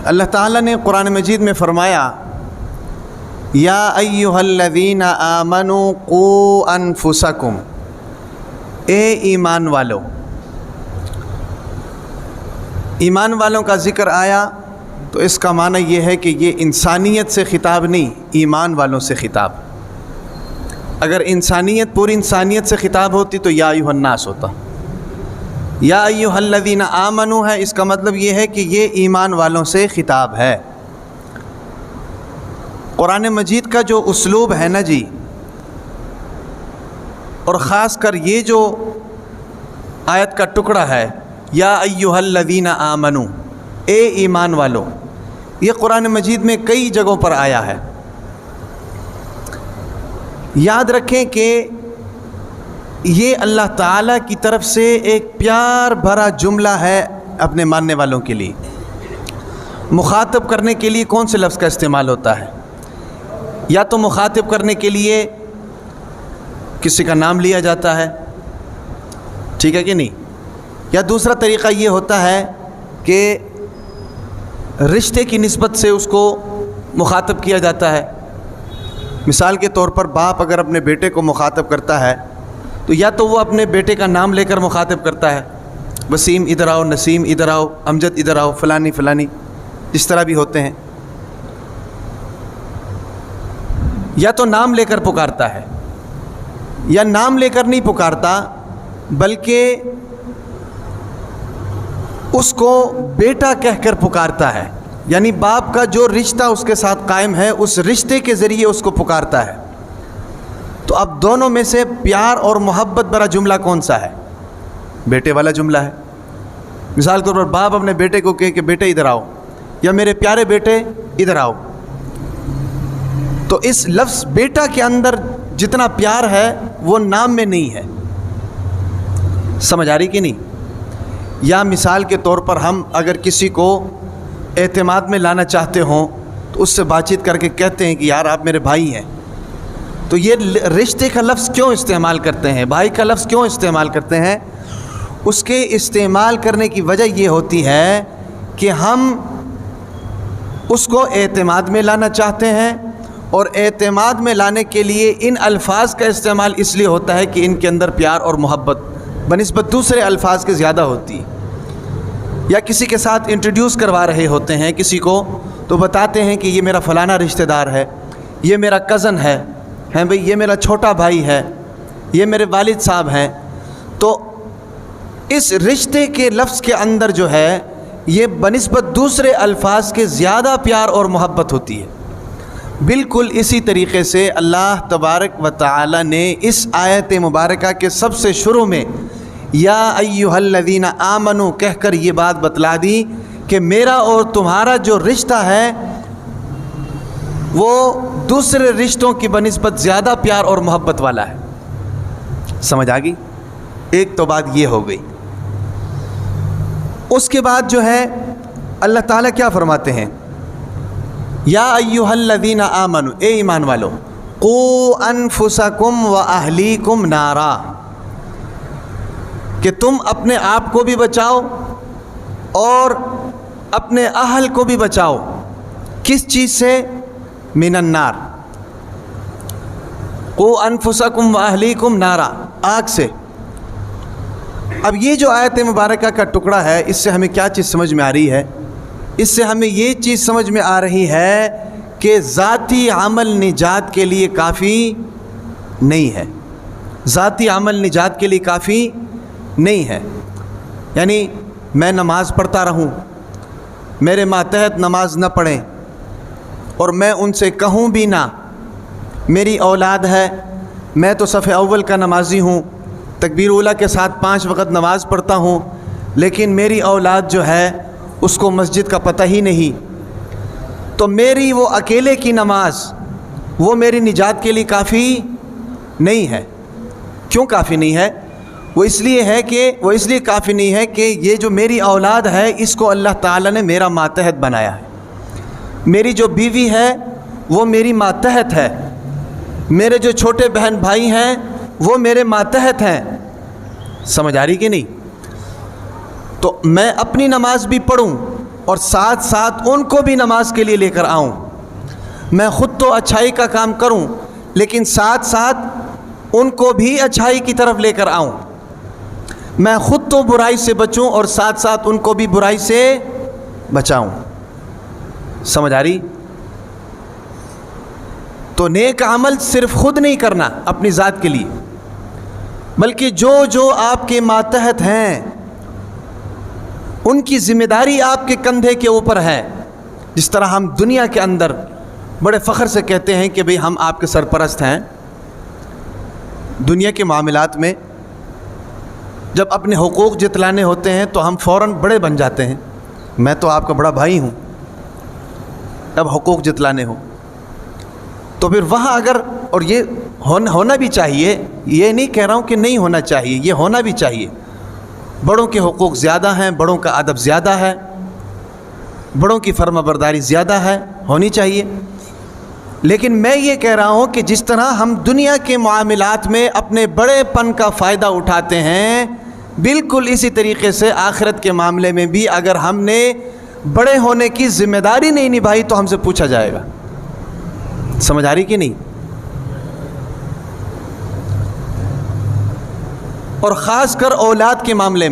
اللہ تعالیٰ نے قرآن مجید میں فرمایا یا ایھا الذین آمنوا قوا انفسکم، اے ایمان والو۔ ایمان والوں کا ذکر آیا تو اس کا معنی یہ ہے کہ یہ انسانیت سے خطاب نہیں، ایمان والوں سے خطاب۔ اگر انسانیت پوری انسانیت سے خطاب ہوتی تو یا ایھا الناس ہوتا، یا ایھا الذین آمنوا ہے، اس کا مطلب یہ ہے کہ یہ ایمان والوں سے خطاب ہے۔ قرآن مجید کا جو اسلوب ہے نا جی، اور خاص کر یہ جو آیت کا ٹکڑا ہے یا ایھا الذین آمنوا، اے ایمان والو، یہ قرآن مجید میں کئی جگہوں پر آیا ہے۔ یاد رکھیں کہ یہ اللہ تعالیٰ کی طرف سے ایک پیار بھرا جملہ ہے اپنے ماننے والوں کے لیے۔ مخاطب کرنے کے لیے کون سے لفظ کا استعمال ہوتا ہے؟ یا تو مخاطب کرنے کے لیے کسی کا نام لیا جاتا ہے، ٹھیک ہے کہ نہیں، یا دوسرا طریقہ یہ ہوتا ہے کہ رشتے کی نسبت سے اس کو مخاطب کیا جاتا ہے۔ مثال کے طور پر باپ اگر اپنے بیٹے کو مخاطب کرتا ہے تو یا تو وہ اپنے بیٹے کا نام لے کر مخاطب کرتا ہے، وسیم ادھر آؤ، نسیم ادھر آؤ، امجد ادھر آؤ، فلانی فلانی، اس طرح بھی ہوتے ہیں، یا تو نام لے کر پکارتا ہے، یا نام لے کر نہیں پکارتا بلکہ اس کو بیٹا کہہ کر پکارتا ہے، یعنی باپ کا جو رشتہ اس کے ساتھ قائم ہے اس رشتے کے ذریعے اس کو پکارتا ہے۔ تو اب دونوں میں سے پیار اور محبت بھرا جملہ کون سا ہے؟ بیٹے والا جملہ ہے۔ مثال کے طور پر باپ اپنے بیٹے کو کہے کہ بیٹے ادھر آؤ، یا میرے پیارے بیٹے ادھر آؤ، تو اس لفظ بیٹا کے اندر جتنا پیار ہے وہ نام میں نہیں ہے۔ سمجھ آ رہی کہ نہیں؟ یا مثال کے طور پر ہم اگر کسی کو اعتماد میں لانا چاہتے ہوں تو اس سے بات چیت کر کے کہتے ہیں کہ یار آپ میرے بھائی ہیں، تو یہ رشتے کا لفظ کیوں استعمال کرتے ہیں، بھائی کا لفظ کیوں استعمال کرتے ہیں؟ اس کے استعمال کرنے کی وجہ یہ ہوتی ہے کہ ہم اس کو اعتماد میں لانا چاہتے ہیں، اور اعتماد میں لانے کے لیے ان الفاظ کا استعمال اس لیے ہوتا ہے کہ ان کے اندر پیار اور محبت بنسبت دوسرے الفاظ کے زیادہ ہوتی ہے۔ یا کسی کے ساتھ انٹروڈیوس کروا رہے ہوتے ہیں کسی کو تو بتاتے ہیں کہ یہ میرا فلانا رشتہ دار ہے، یہ میرا کزن ہے بھئی، یہ میرا چھوٹا بھائی ہے، یہ میرے والد صاحب ہیں۔ تو اس رشتے کے لفظ کے اندر جو ہے یہ بنسبت دوسرے الفاظ کے زیادہ پیار اور محبت ہوتی ہے۔ بالکل اسی طریقے سے اللہ تبارک و تعالی نے اس آیت مبارکہ کے سب سے شروع میں یا ایھا الذین آمنوا کہہ کر یہ بات بتلا دی کہ میرا اور تمہارا جو رشتہ ہے وہ دوسرے رشتوں کی بنسبت زیادہ پیار اور محبت والا ہے۔ سمجھ آ گئی؟ ایک تو بات یہ ہو گئی۔ اس کے بعد جو ہے اللہ تعالیٰ کیا فرماتے ہیں؟ یا ایھا الذین آمنوا، اے ایمان والو، قوا انفسکم واہلیکم نارا، کہ تم اپنے آپ کو بھی بچاؤ اور اپنے اہل کو بھی بچاؤ۔ کس چیز سے؟ من النار، قوا انفسکم واہلیکم نارا، آگ سے۔ اب یہ جو آیت مبارکہ کا ٹکڑا ہے اس سے ہمیں کیا چیز سمجھ میں آ رہی ہے؟ اس سے ہمیں یہ چیز سمجھ میں آ رہی ہے کہ ذاتی عمل نجات کے لیے کافی نہیں ہے، ذاتی عمل نجات کے لیے کافی نہیں ہے۔ یعنی میں نماز پڑھتا رہوں، میرے ماتحت نماز نہ پڑھیں، اور میں ان سے کہوں بھی نہ، میری اولاد ہے، میں تو صف اول کا نمازی ہوں، تکبیر اولیٰ کے ساتھ 5 وقت نماز پڑھتا ہوں، لیکن میری اولاد جو ہے اس کو مسجد کا پتہ ہی نہیں، تو میری وہ اکیلے کی نماز وہ میری نجات کے لیے کافی نہیں ہے۔ کیوں کافی نہیں ہے؟ وہ اس لیے کافی نہیں ہے کہ یہ جو میری اولاد ہے اس کو اللہ تعالیٰ نے میرا ماتحت بنایا ہے۔ میری جو بیوی ہے وہ میری ماتحت ہے، میرے جو چھوٹے بہن بھائی ہیں وہ میرے ماتحت ہیں۔ سمجھ آ رہی کہ نہیں؟ تو میں اپنی نماز بھی پڑھوں اور ساتھ ساتھ ان کو بھی نماز کے لیے لے کر آؤں. میں خود تو اچھائی کا کام کروں لیکن ساتھ ساتھ ان کو بھی اچھائی کی طرف لے کر آؤں. میں خود تو برائی سے بچوں اور ساتھ ساتھ ان کو بھی برائی سے بچاؤں. سمجھ آ رہی؟ تو نیک عمل صرف خود نہیں کرنا اپنی ذات کے لیے، بلکہ جو آپ کے ماتحت ہیں ان کی ذمہ داری آپ کے کندھے کے اوپر ہے. جس طرح ہم دنیا کے اندر بڑے فخر سے کہتے ہیں کہ بھئی ہم آپ کے سرپرست ہیں، دنیا کے معاملات میں جب اپنے حقوق جتلانے ہوتے ہیں تو ہم فوراً بڑے بن جاتے ہیں، میں تو آپ کا بڑا بھائی ہوں. اب حقوق جتلانے ہوں تو پھر وہاں اگر، اور یہ ہونا بھی چاہیے، یہ نہیں کہہ رہا ہوں کہ نہیں ہونا چاہیے، یہ ہونا بھی چاہیے. بڑوں کے حقوق زیادہ ہیں، بڑوں کا ادب زیادہ ہے، بڑوں کی فرما برداری زیادہ ہے، ہونی چاہیے. لیکن میں یہ کہہ رہا ہوں کہ جس طرح ہم دنیا کے معاملات میں اپنے بڑے پن کا فائدہ اٹھاتے ہیں، بالکل اسی طریقے سے آخرت کے معاملے میں بھی اگر ہم نے بڑے ہونے کی ذمہ داری نہیں نبھائی تو ہم سے پوچھا جائے گا. سمجھ آ رہی کہ نہیں؟ اور خاص کر اولاد کے معاملے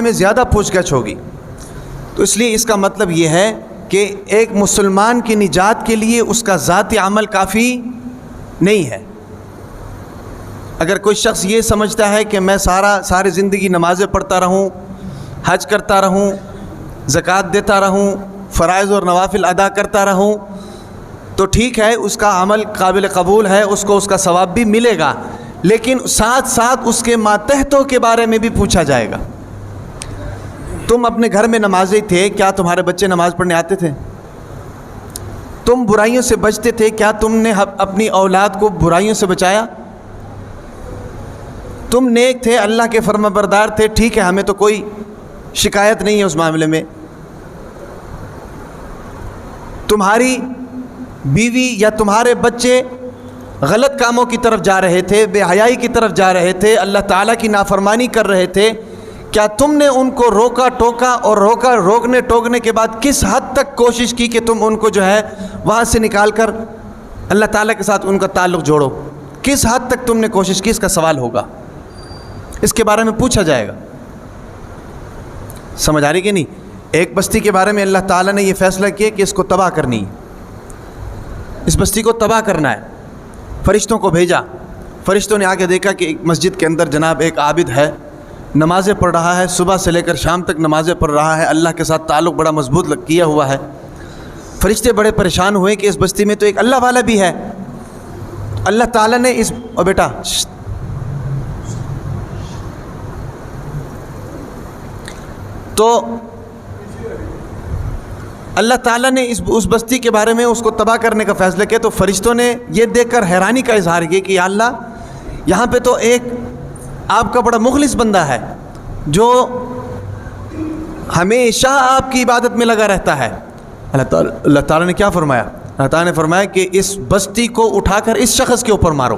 میں زیادہ پوچھ گچھ ہوگی. تو اس لیے اس کا مطلب یہ ہے کہ ایک مسلمان کی نجات کے لیے اس کا ذاتی عمل کافی نہیں ہے. اگر کوئی شخص یہ سمجھتا ہے کہ میں ساری زندگی نمازیں پڑھتا رہوں، حج کرتا رہوں، زکوٰۃ دیتا رہوں، فرائض اور نوافل ادا کرتا رہوں تو ٹھیک ہے، اس کا عمل قابل قبول ہے، اس کو اس کا ثواب بھی ملے گا، لیکن ساتھ ساتھ اس کے ماتحتوں کے بارے میں بھی پوچھا جائے گا. تم اپنے گھر میں نمازی تھے، کیا تمہارے بچے نماز پڑھنے آتے تھے؟ تم برائیوں سے بچتے تھے، کیا تم نے اپنی اولاد کو برائیوں سے بچایا؟ تم نیک تھے، اللہ کے فرما بردار تھے، ٹھیک ہے، ہمیں تو کوئی شکایت نہیں ہے اس معاملے میں. تمہاری بیوی یا تمہارے بچے غلط کاموں کی طرف جا رہے تھے، بے حیائی کی طرف جا رہے تھے، اللہ تعالیٰ کی نافرمانی کر رہے تھے، کیا تم نے ان کو روکا ٹوکا؟ اور روکنے ٹوکنے کے بعد کس حد تک کوشش کی کہ تم ان کو جو ہے وہاں سے نکال کر اللہ تعالیٰ کے ساتھ ان کا تعلق جوڑو؟ کس حد تک تم نے کوشش کی؟ اس کا سوال ہوگا، اس کے بارے میں پوچھا جائے گا. سمجھ آ رہی کہ نہیں؟ ایک بستی کے بارے میں اللہ تعالیٰ نے یہ فیصلہ کیا کہ اس کو تباہ کرنی ہے، اس بستی کو تباہ کرنا ہے. فرشتوں کو بھیجا، فرشتوں نے آ کے دیکھا کہ ایک مسجد کے اندر جناب ایک عابد ہے، نمازیں پڑھ رہا ہے، صبح سے لے کر شام تک نمازیں پڑھ رہا ہے، اللہ کے ساتھ تعلق بڑا مضبوط کیا ہوا ہے. فرشتے بڑے پریشان ہوئے کہ اس بستی میں تو ایک اللہ والا بھی ہے. اللہ تعالیٰ نے بیٹا تو اللہ تعالیٰ نے اس بستی کے بارے میں اس کو تباہ کرنے کا فیصلہ کیا. تو فرشتوں نے یہ دیکھ کر حیرانی کا اظہار کیا کہ یا اللہ، یہاں پہ تو ایک آپ کا بڑا مخلص بندہ ہے جو ہمیشہ آپ کی عبادت میں لگا رہتا ہے. اللہ تعالیٰ نے کیا فرمایا؟ اللہ تعالیٰ نے فرمایا کہ اس بستی کو اٹھا کر اس شخص کے اوپر مارو،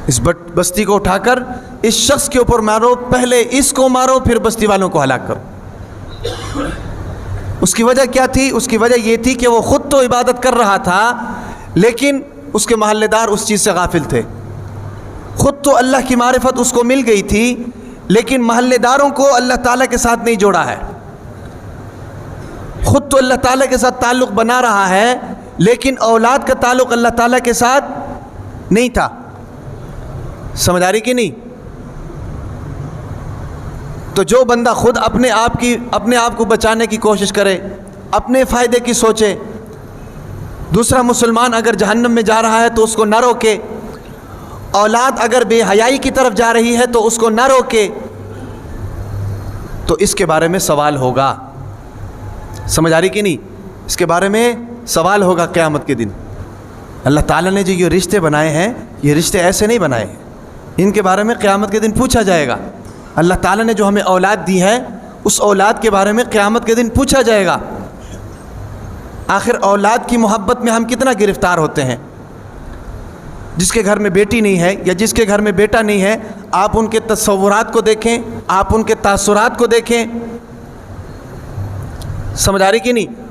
اس بستی کو اٹھا کر اس شخص کے اوپر مارو، پہلے اس کو مارو پھر بستی والوں کو ہلاک کرو. اس کی وجہ کیا تھی؟ اس کی وجہ یہ تھی کہ وہ خود تو عبادت کر رہا تھا لیکن اس کے محلے دار اس چیز سے غافل تھے. خود تو اللہ کی معرفت اس کو مل گئی تھی لیکن محلے داروں کو اللہ تعالیٰ کے ساتھ نہیں جوڑا ہے. خود تو اللہ تعالیٰ کے ساتھ تعلق بنا رہا ہے لیکن اولاد کا تعلق اللہ تعالیٰ کے ساتھ نہیں تھا. سمجھ آ رہی کہ نہیں؟ تو جو بندہ خود اپنے آپ کو بچانے کی کوشش کرے، اپنے فائدے کی سوچے، دوسرا مسلمان اگر جہنم میں جا رہا ہے تو اس کو نہ روکے، اولاد اگر بے حیائی کی طرف جا رہی ہے تو اس کو نہ روکے، تو اس کے بارے میں سوال ہوگا. سمجھ آ رہی کہ نہیں؟ اس کے بارے میں سوال ہوگا قیامت کے دن. اللہ تعالیٰ نے جو یہ رشتے بنائے ہیں، یہ رشتے ایسے نہیں بنائے ہیں، ان کے بارے میں قیامت کے دن پوچھا جائے گا. اللہ تعالیٰ نے جو ہمیں اولاد دی ہے اس اولاد کے بارے میں قیامت کے دن پوچھا جائے گا. آخر اولاد کی محبت میں ہم کتنا گرفتار ہوتے ہیں. جس کے گھر میں بیٹی نہیں ہے یا جس کے گھر میں بیٹا نہیں ہے، آپ ان کے تصورات کو دیکھیں، آپ ان کے تاثرات کو دیکھیں، سمجھ آ رہی کہ نہیں؟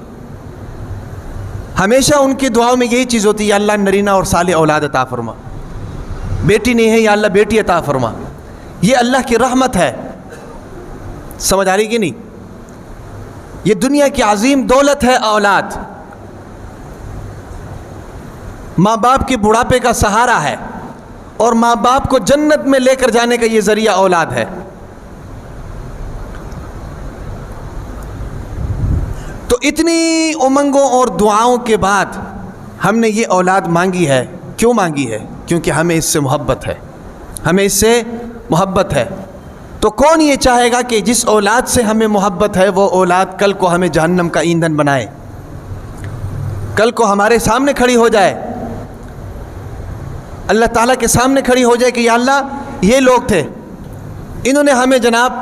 ہمیشہ ان کی دعاؤں میں یہی چیز ہوتی ہے، یا اللہ نرینہ اور صالح اولاد عطا فرما، بیٹی نہیں ہے یا اللہ بیٹی عطا فرما، یہ اللہ کی رحمت ہے، سمجھ آ رہی کہ نہیں؟ یہ دنیا کی عظیم دولت ہے اولاد، ماں باپ کے بڑھاپے کا سہارا ہے، اور ماں باپ کو جنت میں لے کر جانے کا یہ ذریعہ اولاد ہے۔ تو اتنی امنگوں اور دعاؤں کے بعد ہم نے یہ اولاد مانگی ہے، کیوں مانگی ہے؟ کیونکہ ہمیں اس سے محبت ہے، ہمیں اس سے محبت ہے۔ تو کون یہ چاہے گا کہ جس اولاد سے ہمیں محبت ہے وہ اولاد کل کو ہمیں جہنم کا ایندھن بنائے، کل کو ہمارے سامنے کھڑی ہو جائے، اللہ تعالیٰ کے سامنے کھڑی ہو جائے کہ یا اللہ یہ لوگ تھے، انہوں نے ہمیں جناب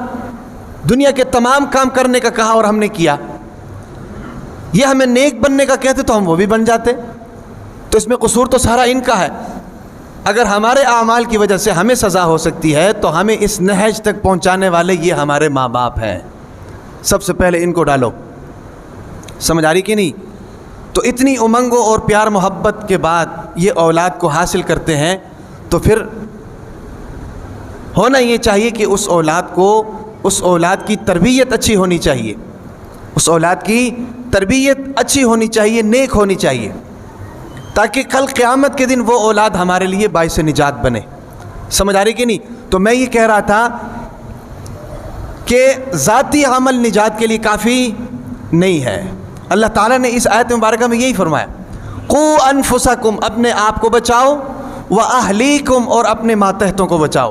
دنیا کے تمام کام کرنے کا کہا اور ہم نے کیا، یہ ہمیں نیک بننے کا کہتے تو ہم وہ بھی بن جاتے، تو اس میں قصور تو سارا ان کا ہے۔ اگر ہمارے اعمال کی وجہ سے ہمیں سزا ہو سکتی ہے تو ہمیں اس نہج تک پہنچانے والے یہ ہمارے ماں باپ ہیں، سب سے پہلے ان کو ڈالو، سمجھ آ رہی کہ نہیں؟ تو اتنی امنگوں اور پیار محبت کے بعد یہ اولاد کو حاصل کرتے ہیں، تو پھر ہونا یہ چاہیے کہ اس اولاد کی تربیت اچھی ہونی چاہیے، اس اولاد کی تربیت اچھی ہونی چاہیے، نیک ہونی چاہیے، تاکہ کل قیامت کے دن وہ اولاد ہمارے لیے باعث نجات بنے، سمجھ آ رہی کہ نہیں؟ تو میں یہ کہہ رہا تھا کہ ذاتی عمل نجات کے لیے کافی نہیں ہے۔ اللہ تعالیٰ نے اس آیت مبارکہ میں یہی فرمایا، قُوا أَنفُسَكُمْ، اپنے آپ کو بچاؤ، وَأَهْلِيكُمْ، اور اپنے ماتحتوں کو بچاؤ۔